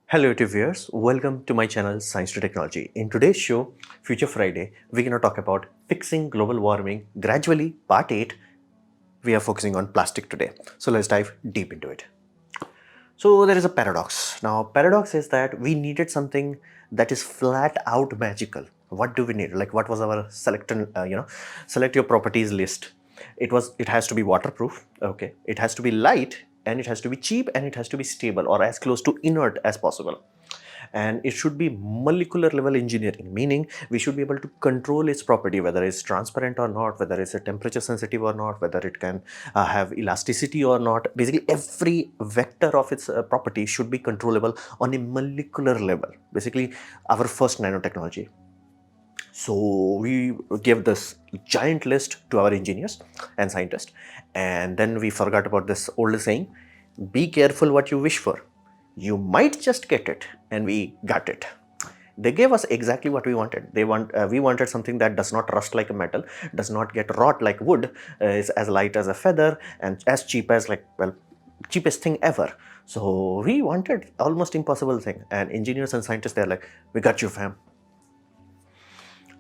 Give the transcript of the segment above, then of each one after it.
Hello YouTube viewers, welcome to my channel Science to Technology. In today's show, Future Friday, we're going to talk about fixing global warming gradually, part 8. We are focusing on plastic today. So let's dive deep into it. So there is a paradox. Now, paradox is that we needed something that is flat out magical. What do we need? Like what was our select your properties list. It has to be waterproof, okay. It has to be light and it has to be cheap and it has to be stable or as close to inert as possible. And it should be molecular level engineering, meaning we should be able to control its property, whether it's transparent or not, whether it's a temperature sensitive or not, whether it can have elasticity or not. Basically every vector of its property should be controllable on a molecular level, basically our first nanotechnology. So we gave this giant list to our engineers and scientists, and then we forgot about this old saying, be careful what you wish for. You might just get it, and we got it. They gave us exactly what we wanted. We wanted something that does not rust like a metal, does not get rot like wood, is as light as a feather, and as cheap as cheapest thing ever. So we wanted almost impossible thing, and engineers and scientists, they're like, we got you, fam.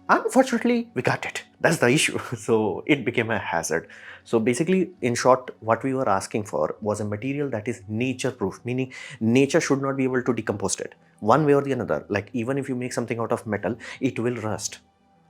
Unfortunately, we got it. That's the issue. So it became a hazard. So basically, in short, what we were asking for was a material that is nature proof, meaning nature should not be able to decompose it one way or the another. Like even if you make something out of metal, it will rust.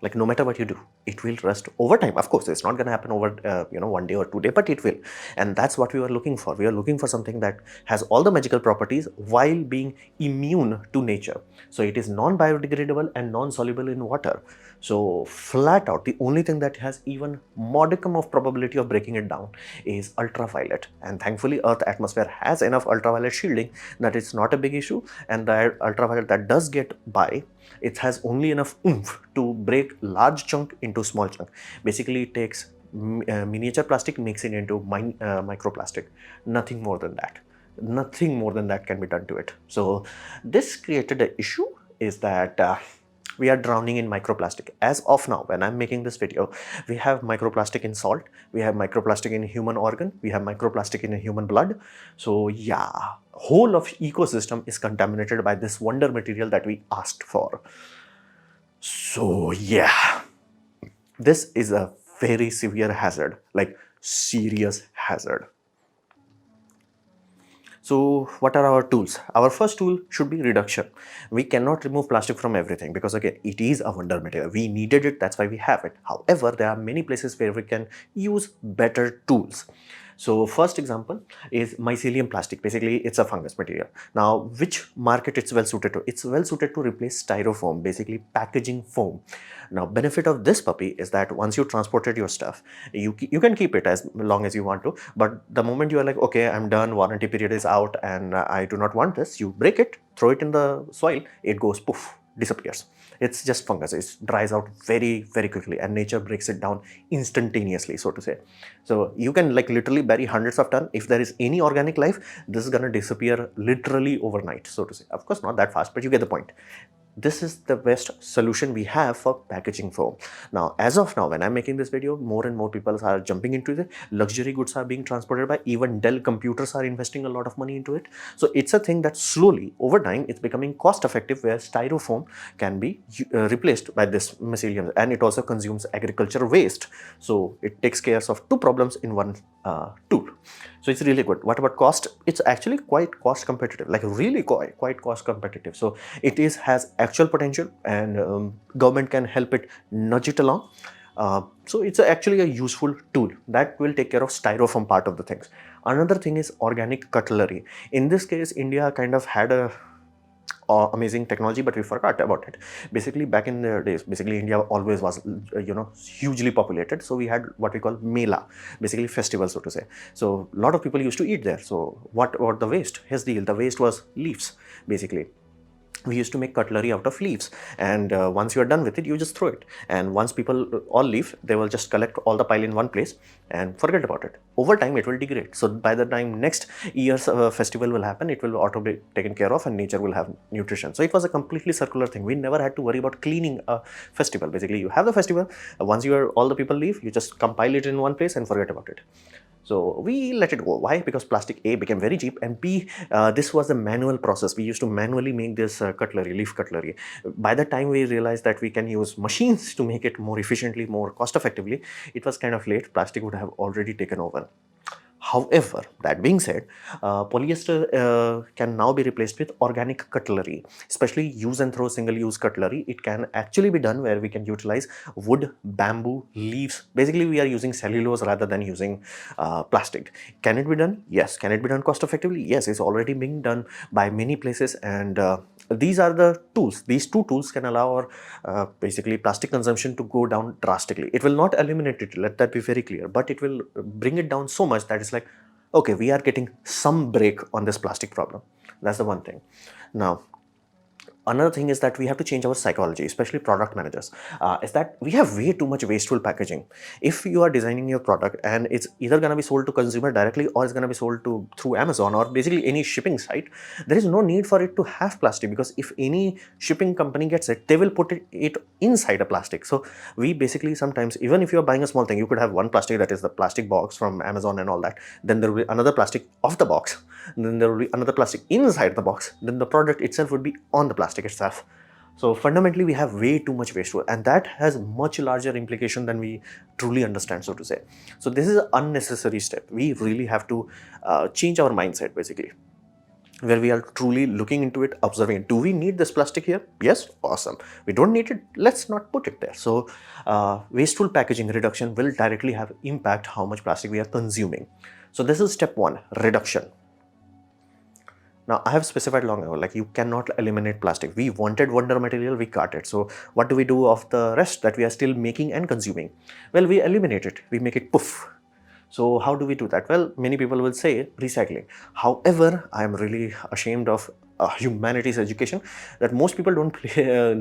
Like no matter what you do, it will rust over time. Of course, it's not going to happen over one day or 2 days, but it will. And that's what we were looking for. We are looking for something that has all the magical properties while being immune to nature. So it is non-biodegradable and non-soluble in water. So flat out, the only thing that has even modicum of probability of breaking it down is ultraviolet. And thankfully, Earth atmosphere has enough ultraviolet shielding that it's not a big issue. And the ultraviolet that does get by, it has only enough oomph to break large chunk into small chunk. Basically, it takes miniature plastic, makes it into microplastic. Nothing more than that. Nothing more than that can be done to it. So this created an issue is that we are drowning in microplastic. As of now, when I'm making this video, we have microplastic in salt, we have microplastic in human organ, we have microplastic in human blood. So yeah, whole of ecosystem is contaminated by this wonder material that we asked for. So yeah, this is a very severe hazard, like serious hazard. So what are our tools? Our first tool should be reduction. We cannot remove plastic from everything because again, it is a wonder material. We needed it, that's why we have it. However, there are many places where we can use better tools. So first example is mycelium plastic. Basically, it's a fungus material. Now, which market it's well suited to? It's well suited to replace styrofoam, basically packaging foam. Now, benefit of this puppy is that once you transported your stuff, you can keep it as long as you want to. But the moment you are like, okay, I'm done, warranty period is out, and I do not want this, you break it, throw it in the soil, it goes poof, disappears. It's just fungus. It dries out very, very quickly, and nature breaks it down instantaneously, so to say. So you can like literally bury hundreds of tons. If there is any organic life, this is gonna disappear literally overnight, so to say. Of course, not that fast, but you get the point. This is the best solution we have for packaging foam. Now, as of now, when I'm making this video, more and more people are jumping into it. Luxury goods are being transported by, even Dell computers are investing a lot of money into it. So it's a thing that slowly, over time, it's becoming cost effective, where styrofoam can be replaced by this mycelium. And it also consumes agriculture waste. So it takes care of two problems in one tool. So it's really good. What about cost? It's actually quite cost competitive, like really quite cost competitive. So it has actual potential, and government can help it nudge it along. So it's actually a useful tool that will take care of styrofoam part of the things. Another thing is organic cutlery. In this case, India kind of had a amazing technology, but we forgot about it. Basically, back in the days, basically India always was hugely populated, so we had what we call mela, basically festival, so to say. So a lot of people used to eat there. So what about the waste? Here's the deal. The waste was leaves. Basically, we used to make cutlery out of leaves, and once you are done with it, you just throw it. And once people all leave, they will just collect all the pile in one place and forget about it. over time it will degrade. So by the time next year's festival will happen, it will auto be taken care of and nature will have nutrition. So it was a completely circular thing. We never had to worry about cleaning a festival. Basically, you have the festival, once all the people leave, you just compile it in one place and forget about it. So we let it go. Why? Because plastic A became very cheap, and B, this was a manual process. We used to manually make this cutlery, leaf cutlery. By the time we realized that we can use machines to make it more efficiently, more cost effectively, it was kind of late. Plastic would have already taken over. However, that being said, polyester can now be replaced with organic cutlery, especially use and throw single use cutlery. It can actually be done where we can utilize wood, bamboo, leaves. Basically, we are using cellulose rather than using plastic. Can it be done? Yes. Can it be done cost effectively? Yes, it's already being done by many places, and these are the tools. These two tools can allow our basically plastic consumption to go down drastically. It will not eliminate it, let that be very clear, but it will bring it down so much that it's like, okay, we are getting some break on this plastic problem. That's the one thing. Now, another thing is that we have to change our psychology, especially product managers, is that we have way too much wasteful packaging. If you are designing your product and it's either going to be sold to consumer directly or it's going to be sold to through Amazon or basically any shipping site, there is no need for it to have plastic, because if any shipping company gets it, they will put it inside a plastic. So we basically sometimes, even if you're buying a small thing, you could have one plastic, that is the plastic box from Amazon and all that. Then there will be another plastic of the box. Then there will be another plastic inside the box. Then the product itself would be on the plastic itself. So fundamentally, we have way too much waste, and that has much larger implication than we truly understand, so to say. So this is an unnecessary step. We really have to change our mindset, basically, where we are truly looking into it, observing it. Do we need this plastic here? Yes, awesome. We don't need it, let's not put it there. So wasteful packaging reduction will directly have impact how much plastic we are consuming. So this is step one, reduction. Now, I have specified long ago, like, you cannot eliminate plastic. We wanted wonder material, we cut it. So what do we do of the rest that we are still making and consuming? Well, we eliminate it. We make it poof. So how do we do that? Well, many people will say recycling. However, I am really ashamed of humanities education, that most people don't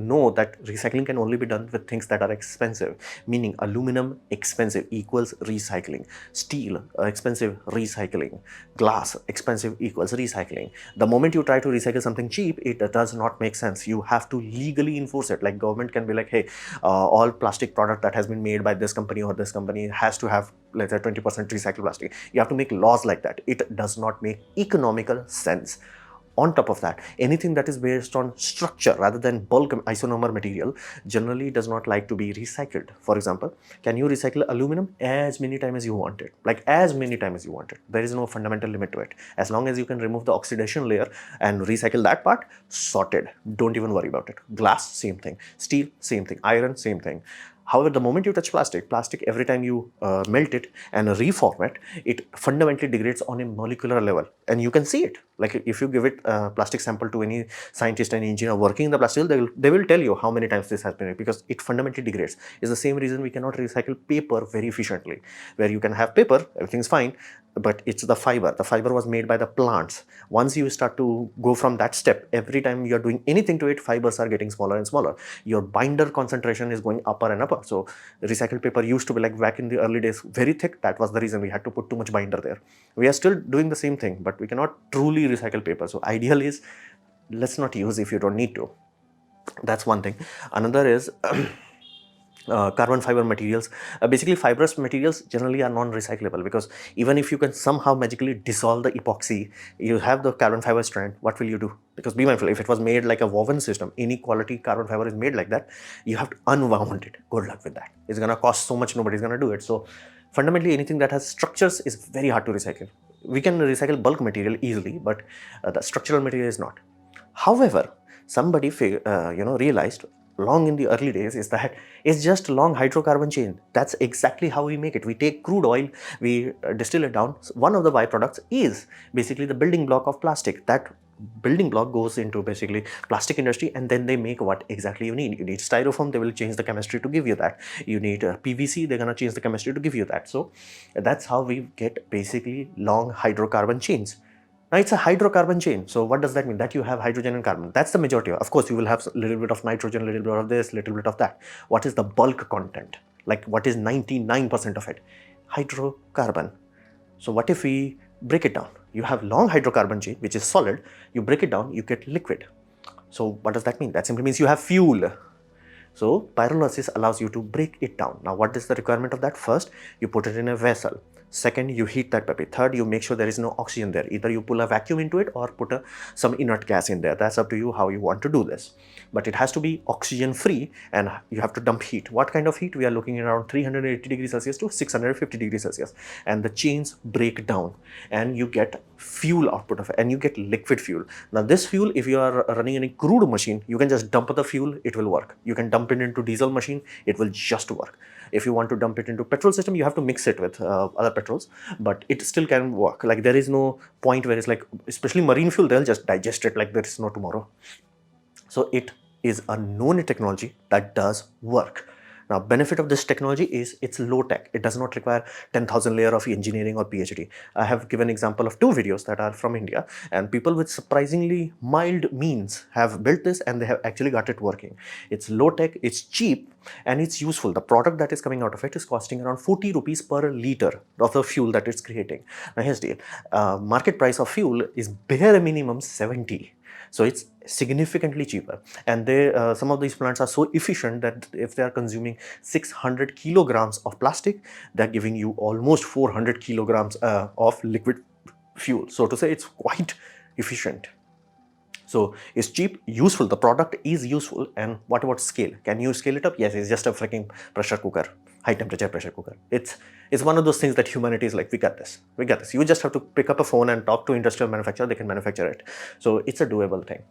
know that recycling can only be done with things that are expensive, meaning aluminum expensive equals recycling, steel expensive recycling, glass expensive equals recycling. The moment you try to recycle something cheap, it does not make sense. You have to legally enforce it. Like, government can be like, hey, all plastic product that has been made by this company or this company has to have, let's say, 20% recycled plastic. You have to make laws like that. It does not make economical sense. On top of that, anything that is based on structure rather than bulk isomer material generally does not like to be recycled. For example, can you recycle aluminum? As many times as you want it. Like, as many times as you want it. There is no fundamental limit to it. As long as you can remove the oxidation layer and recycle that part, sorted. Don't even worry about it. Glass, same thing. Steel, same thing. Iron, same thing. However, the moment you touch plastic, every time you melt it and reform it, it fundamentally degrades on a molecular level. And you can see it. Like, if you give it a plastic sample to any scientist and engineer working in the plastic, they will tell you how many times this has been, because it fundamentally degrades. It's the same reason we cannot recycle paper very efficiently. Where you can have paper, everything's fine, but it's the fiber. The fiber was made by the plants. Once you start to go from that step, every time you're doing anything to it, fibers are getting smaller and smaller. Your binder concentration is going upper and upper. So recycled paper used to be, like, back in the early days, very thick. That was the reason we had to put too much binder there. We are still doing the same thing, but we cannot truly recycle paper. So ideal is, let's not use if you don't need to. That's one thing. Another is carbon fiber materials. Basically, fibrous materials generally are non-recyclable, because even if you can somehow magically dissolve the epoxy, you have the carbon fiber strand, what will you do? Because be mindful, if it was made like a woven system, any quality carbon fiber is made like that, you have to unwound it. Good luck with that. It's going to cost so much, nobody's going to do it. So fundamentally, anything that has structures is very hard to recycle. We can recycle bulk material easily, but the structural material is not. However, somebody realized long in the early days is that it's just long hydrocarbon chain. That's exactly how we make it. We take crude oil, we distill it down. One of the byproducts is basically the building block of plastic. That building block goes into basically plastic industry, and then they make what exactly you need. You need styrofoam, they will change the chemistry to give you that. You need PVC, they're gonna change the chemistry to give you that. So that's how we get basically long hydrocarbon chains. Now, it's a hydrocarbon chain. So what does that mean? That you have hydrogen and carbon. That's the majority. Of course, you will have a little bit of nitrogen, a little bit of this, a little bit of that. What is the bulk content? Like, what is 99% of it? Hydrocarbon. So what if we break it down? You have long hydrocarbon chain, which is solid. You break it down, you get liquid. So what does that mean? That simply means you have fuel. So pyrolysis allows you to break it down. Now, what is the requirement of that? First, you put it in a vessel. Second, you heat that puppy. Third, you make sure there is no oxygen there. Either you pull a vacuum into it or put some inert gas in there. That's up to you how you want to do this. But it has to be oxygen free and you have to dump heat. What kind of heat? We are looking at around 380 degrees Celsius to 650 degrees Celsius. And the chains break down and you get fuel output of it and you get liquid fuel. Now, this fuel, if you are running any crude machine, you can just dump the fuel, it will work. You can dump it into diesel machine, it will just work. If you want to dump it into petrol system, you have to mix it with other petrols, but it still can work. Like there is no point where it's like, especially marine fuel, they'll just digest it like there is no tomorrow. So it is a known technology that does work. Now, benefit of this technology is it's low tech. It does not require 10,000 layer of engineering or PhD. I have given example of 2 videos that are from India, and people with surprisingly mild means have built this and they have actually got it working. It's low tech, it's cheap, and it's useful. The product that is coming out of it is costing around 40 rupees per liter of the fuel that it's creating. Now, here's the deal. Market price of fuel is bare minimum 70. So it's significantly cheaper, and some of these plants are so efficient that if they are consuming 600 kilograms of plastic, they're giving you almost 400 kilograms of liquid fuel. So to say, it's quite efficient. So it's cheap, useful. The product is useful. And what about scale? Can you scale it up? Yes, it's just a freaking pressure cooker, high temperature pressure cooker. It's one of those things that humanity is like, we got this. We got this. You just have to pick up a phone and talk to industrial manufacturer. They can manufacture it. So it's a doable thing.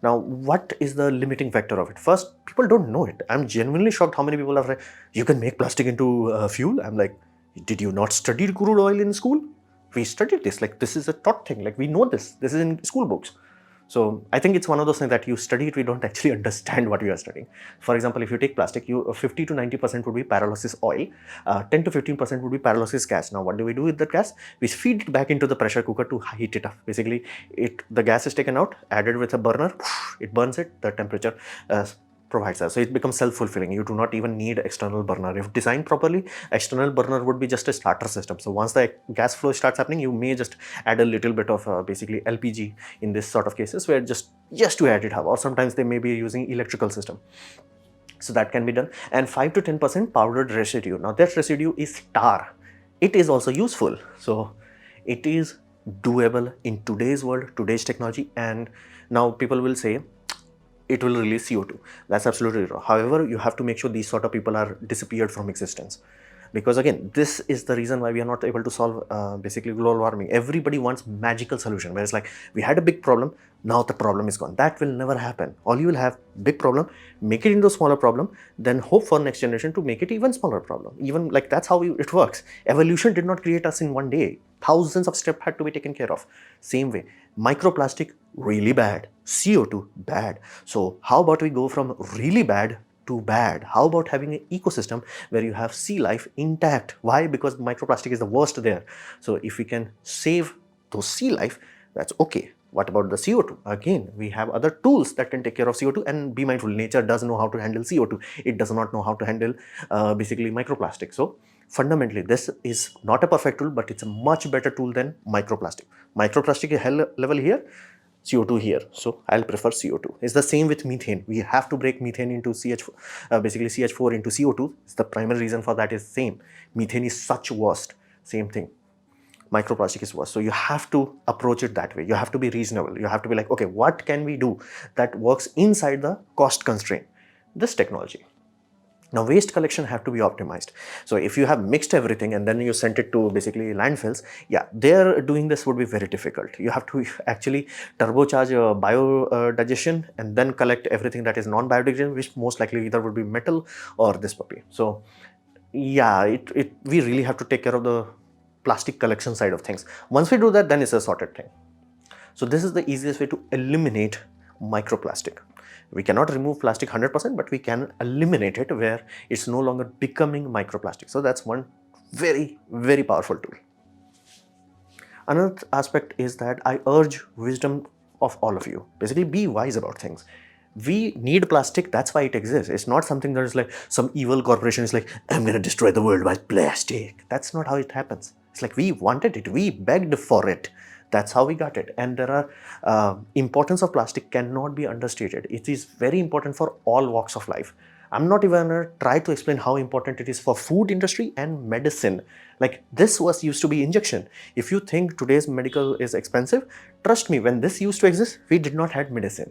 Now, what is the limiting factor of it? First, people don't know it. I'm genuinely shocked how many people are like, you can make plastic into fuel. I'm like, did you not study crude oil in school? We studied this. Like, this is a taught thing. Like, we know this. This is in school books. So I think it's one of those things that you study it, we don't actually understand what you are studying. For example, if you take plastic, 50 to 90% would be pyrolysis oil, 10 to 15% would be pyrolysis gas. Now, what do we do with that gas? We feed it back into the pressure cooker to heat it up. Basically, the gas is taken out, added with a burner, it burns it, the temperature provides that. So it becomes self-fulfilling. You do not even need external burner. If designed properly, external burner would be just a starter system. So once the gas flow starts happening, you may just add a little bit of basically LPG in this sort of cases where just to add it up, or sometimes they may be using electrical system. So that can be done. And 5 to 10% powdered residue. Now that residue is tar. It is also useful. So it is doable in today's world, today's technology. And now people will say, it will release CO2. That's absolutely wrong. However, you have to make sure these sort of people are disappeared from existence. Because again, this is the reason why we are not able to solve basically global warming. Everybody wants magical solution, where it's like, we had a big problem, now the problem is gone. That will never happen. All you will have, big problem, make it into a smaller problem, then hope for next generation to make it even smaller problem. Even like that's how it works. Evolution did not create us in one day. Thousands of steps had to be taken care of. Same way, microplastic, really bad. CO2, bad. So how about we go from really bad to bad? How about having an ecosystem where you have sea life intact? Why? Because microplastic is the worst there. So if we can save those sea life, that's okay. What about the CO2? Again, we have other tools that can take care of CO2, and be mindful, nature does know how to handle CO2. It does not know how to handle basically microplastic. So fundamentally, this is not a perfect tool, but it's a much better tool than microplastic. Microplastic is level here, CO2 here. So I'll prefer CO2. It's the same with methane. We have to break methane into CH4, basically CH4 into CO2. It's the primary reason for that is same. Methane is such worst. Same thing. Microplastic is worse. So you have to approach it that way. You have to be reasonable. You have to be like, okay, what can we do that works inside the cost constraint? This technology. Now, waste collection have to be optimized. So if you have mixed everything and then you sent it to basically landfills, yeah, they're doing this would be very difficult. You have to actually turbocharge your biodigestion and then collect everything that is non-biodegradable, which most likely either would be metal or this puppy. So yeah, we really have to take care of the plastic collection side of things. Once we do that, then it's a sorted thing. So this is the easiest way to eliminate microplastic. We cannot remove plastic 100%, but we can eliminate it where it's no longer becoming microplastic. So that's one very, very powerful tool. Another aspect is that I urge wisdom of all of you. Basically, be wise about things. We need plastic, that's why it exists. It's not something that is like some evil corporation is like, I'm going to destroy the world by plastic. That's not how it happens. It's like we wanted it, we begged for it. That's how we got it. And there are importance of plastic cannot be understated. It is very important for all walks of life. I'm not even gonna try to explain how important it is for food industry and medicine. Like this was used to be injection. If you think today's medical is expensive, trust me, when this used to exist, we did not have medicine.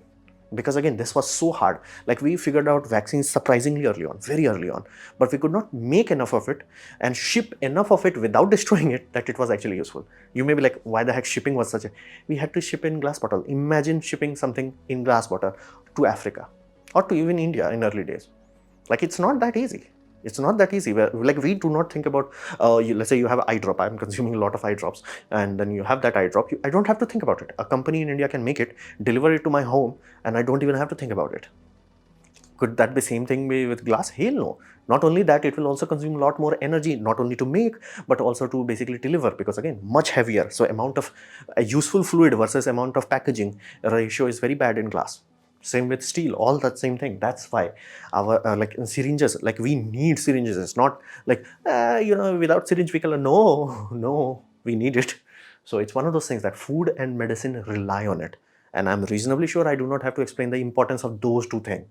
Because again, this was so hard. Like we figured out vaccines surprisingly early on, very early on, but we could not make enough of it and ship enough of it without destroying it that it was actually useful. You may be like, why the heck shipping was such a... We had to ship in glass bottle. Imagine shipping something in glass bottle to Africa or to even India in early days. Like it's not that easy. It's not that easy. Like we do not think about, let's say you have an eye drop. I'm consuming a lot of eye drops, and then you have that eye drop. I don't have to think about it. A company in India can make it, deliver it to my home, and I don't even have to think about it. Could that be same thing with glass? Hell no. Not only that, it will also consume a lot more energy, not only to make, but also to basically deliver, because again, much heavier. So amount of useful fluid versus amount of packaging ratio is very bad in glass. Same with steel, all that same thing. That's why our like in syringes, like we need syringes. It's not like without syringe we can. No, we need it. So it's one of those things that food and medicine rely on it, and I'm reasonably sure I do not have to explain the importance of those two things.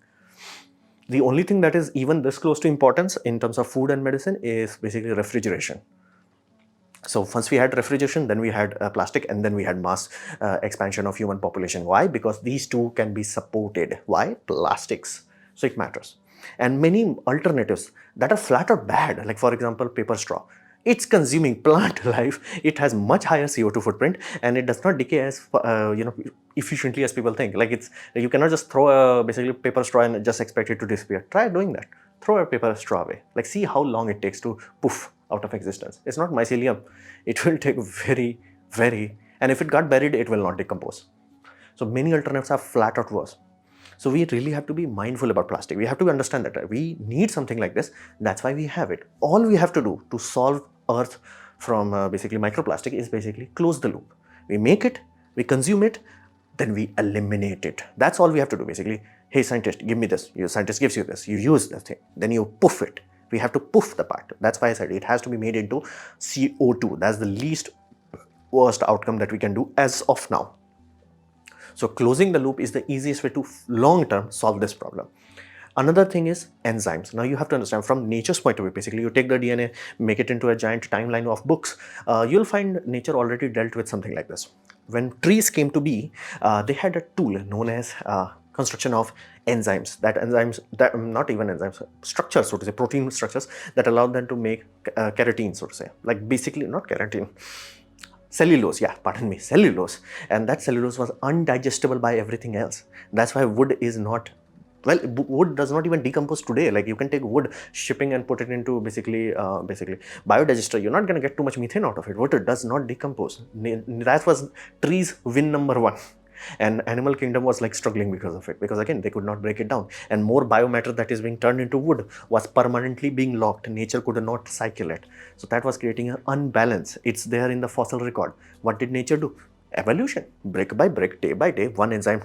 The only thing that is even this close to importance in terms of food and medicine is basically refrigeration. So once we had refrigeration, then we had plastic, and then we had mass expansion of human population. Why? Because these two can be supported. Why? Plastics. So it matters. And many alternatives that are flat out bad, like for example, paper straw. It's consuming plant life. It has much higher CO2 footprint, and it does not decay as efficiently as people think. Like you cannot just throw a basically paper straw and just expect it to disappear. Try doing that. Throw a paper straw away. Like see how long it takes to poof out of existence. It's not mycelium. It will take very, and if it got buried, it will not decompose. So many alternatives are flat out worse. So we really have to be mindful about plastic. We have to understand that we need something like this. That's why we have it. All we have to do to solve Earth from basically microplastic is basically close the loop. We make it, we consume it, then we eliminate it. That's all we have to do basically. Hey scientist, give me this. Your scientist gives you this. You use the thing. Then you poof it. We have to poof the part. That's why I said it has to be made into CO2. That's the least worst outcome that we can do as of now. So closing the loop is the easiest way to long-term solve this problem. Another thing is enzymes. Now you have to understand from nature's point of view, basically you take the DNA, make it into a giant timeline of books, you'll find nature already dealt with something like this. When trees came to be, they had a tool known as construction of enzymes. Not even enzymes, structures, so to say, protein structures that allowed them to make keratin, so to say. Like basically, not keratin, cellulose, cellulose. And that cellulose was undigestible by everything else. That's why wood is not, wood does not even decompose today. Like you can take wood shipping and put it into basically biodigester. You're not going to get too much methane out of it. Wood does not decompose. That was trees win number one. And animal kingdom was like struggling because of it, because again they could not break it down, and more biomatter that is being turned into wood was permanently being locked. Nature could not cycle it, so that was creating an unbalance. It's there in the fossil record. What did nature do? Evolution, brick by brick, day by day, one enzyme,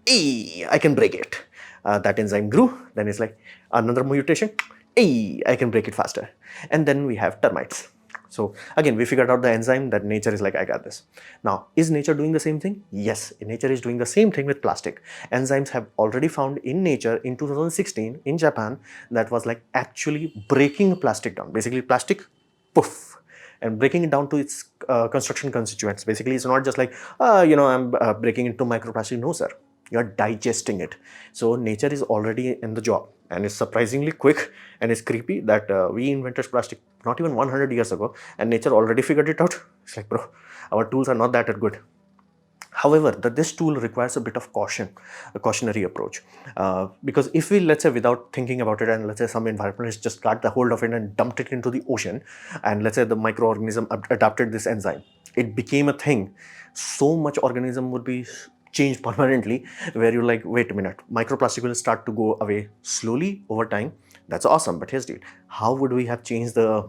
I can break it. That enzyme grew, then it's like another mutation, I can break it faster. And then we have termites. So again, we figured out the enzyme that nature is like, I got this. Now, is nature doing the same thing? Yes, nature is doing the same thing with plastic. Enzymes have already found in nature in 2016 in Japan that was like actually breaking plastic down. Basically plastic, poof, and breaking it down to its construction constituents. Basically, it's not just like, I'm breaking into microplastic. No, sir. You're digesting it. So nature is already in the job, and it's surprisingly quick, and it's creepy that we invented plastic not even 100 years ago, and nature already figured it out. It's like, bro, our tools are not that good. However, this tool requires a bit of caution, a cautionary approach. Because if we, let's say, without thinking about it, and let's say some environmentalist just got the hold of it and dumped it into the ocean, and let's say the microorganism adapted this enzyme, it became a thing, so much organism would be changed permanently, where you're like, wait a minute, microplastic will start to go away slowly over time. That's awesome, but here's the, how would we have changed the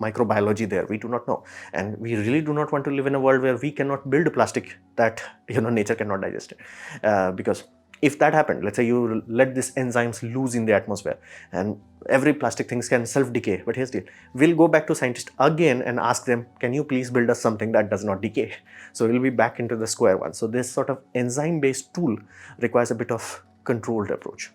microbiology there? We do not know, and we really do not want to live in a world where we cannot build plastic that nature cannot digest it, because If that happened, let's say you let these enzymes loose in the atmosphere and every plastic things can self-decay, but here's the deal, we'll go back to scientists again and ask them, can you please build us something that does not decay? So we'll be back into the square one. So this sort of enzyme-based tool requires a bit of controlled approach.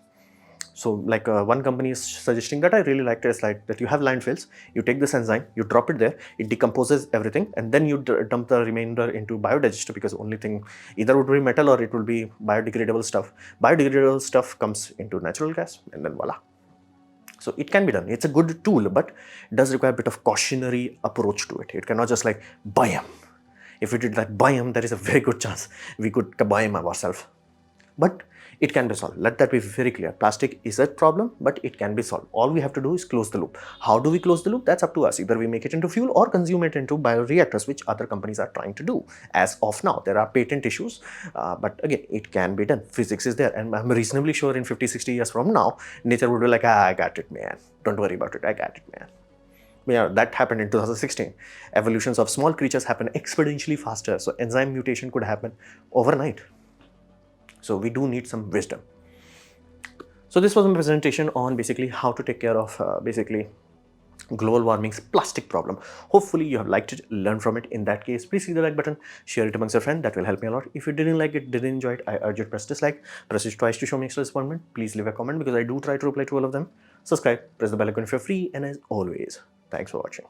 So like one company is suggesting that I really liked it, is like that you have landfills, you take this enzyme, you drop it there, it decomposes everything, and then you dump the remainder into biodigester, because the only thing either would be metal or it will be biodegradable stuff. Biodegradable stuff comes into natural gas, and then voila. So it can be done. It's a good tool, but it does require a bit of cautionary approach to it. It cannot just like bam. If we did that bam, there is a very good chance we could kabam ourselves. But it can be solved. Let that be very clear. Plastic is a problem, but it can be solved. All we have to do is close the loop. How do we close the loop? That's up to us. Either we make it into fuel or consume it into bioreactors, which other companies are trying to do. As of now, there are patent issues, but again, it can be done. Physics is there, and I'm reasonably sure in 50, 60 years from now, nature would be like, I got it, man. Don't worry about it. I got it, man. Yeah, that happened in 2016. Evolutions of small creatures happen exponentially faster, so enzyme mutation could happen overnight. So we do need some wisdom. So this was my presentation on basically how to take care of basically global warming's plastic problem. Hopefully you have liked it, learned from it. In that case, please hit the like button, share it amongst your friends. That will help me a lot. If you didn't like it, didn't enjoy it, I urge you to press dislike. Press it twice to show me extra disappointment. Please leave a comment because I do try to reply to all of them. Subscribe, press the bell icon if you're free, and as always, thanks for watching.